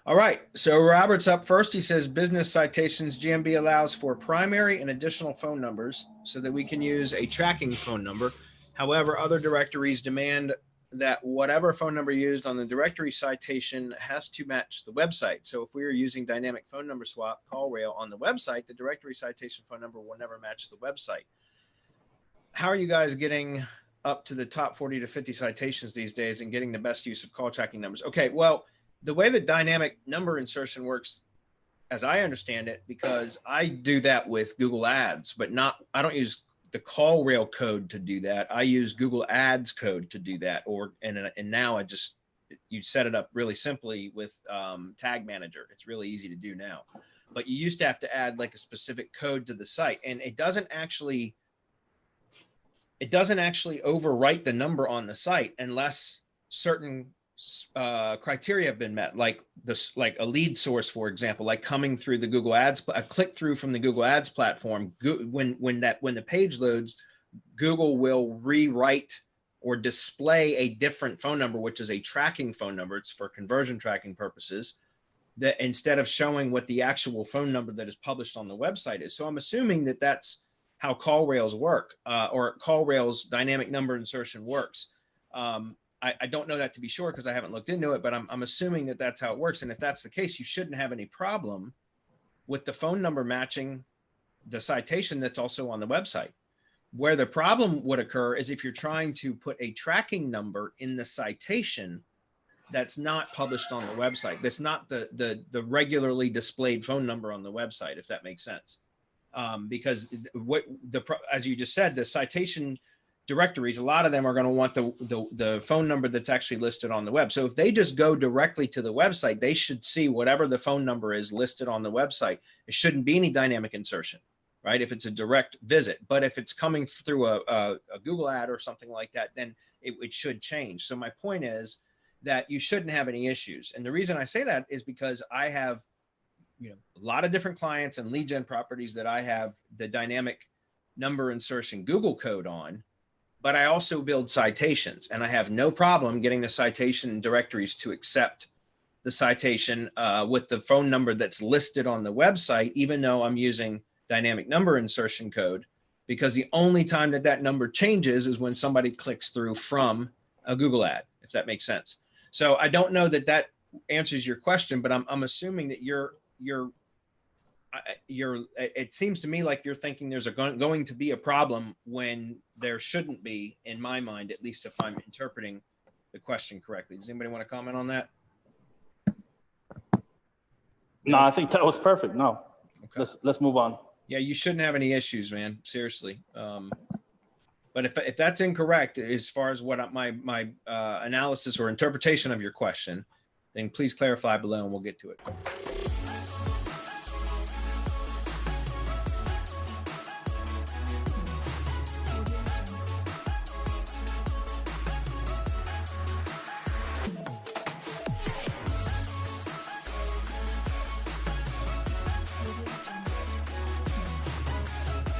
All right, so Robert's up first. He says business citations GMB allows for primary and additional phone numbers so that we can use a tracking phone number. However, other directories demand that whatever phone number used on the directory citation has to match the website. So if we are using dynamic phone number swap call rail on the website, the directory citation phone number will never match the website. How are you guys getting up to the top 40 to 50 citations these days and getting the best use of call tracking numbers? Okay, well, the way that dynamic number insertion works, as I understand it, because I do that with Google Ads, but I don't use the call rail code to do that. I use Google Ads code to do that. And now you set it up really simply with Tag Manager. It's really easy to do now. But you used to have to add like a specific code to the site, and it doesn't actually overwrite the number on the site unless certain criteria have been met, like a lead source, for example, like coming through the Google Ads, a click through from the Google Ads platform. When the page loads, Google will rewrite or display a different phone number, which is a tracking phone number. It's for conversion tracking purposes, that instead of showing what the actual phone number that is published on the website is. So I'm assuming that that's how call rails work, or call rails dynamic number insertion works. I don't know that to be sure because I haven't looked into it, but I'm assuming that that's how it works. And if that's the case, you shouldn't have any problem with the phone number matching the citation that's also on the website. Where the problem would occur is if you're trying to put a tracking number in the citation that's not published on the website. That's not the regularly displayed phone number on the website, if that makes sense. Because as you just said, the citation directories, a lot of them are going to want the phone number that's actually listed on the web. So if they just go directly to the website, they should see whatever the phone number is listed on the website. It shouldn't be any dynamic insertion, right? If it's a direct visit. But if it's coming through a Google ad or something like that, then it should change. So my point is that you shouldn't have any issues. And the reason I say that is because I have a lot of different clients and lead gen properties that I have the dynamic number insertion Google code on, but I also build citations, and I have no problem getting the citation directories to accept the citation with the phone number that's listed on the website, even though I'm using dynamic number insertion code, because the only time that number changes is when somebody clicks through from a Google ad, if that makes sense. So I don't know that answers your question, but I'm assuming that it seems to me like you're thinking there's going to be a problem when there shouldn't be, in my mind, at least if I'm interpreting the question correctly. Does anybody want to comment on that? No, I think that was perfect. No, okay. Let's move on. Yeah, you shouldn't have any issues, man. Seriously. But if that's incorrect, as far as what my analysis or interpretation of your question, then please clarify below and we'll get to it.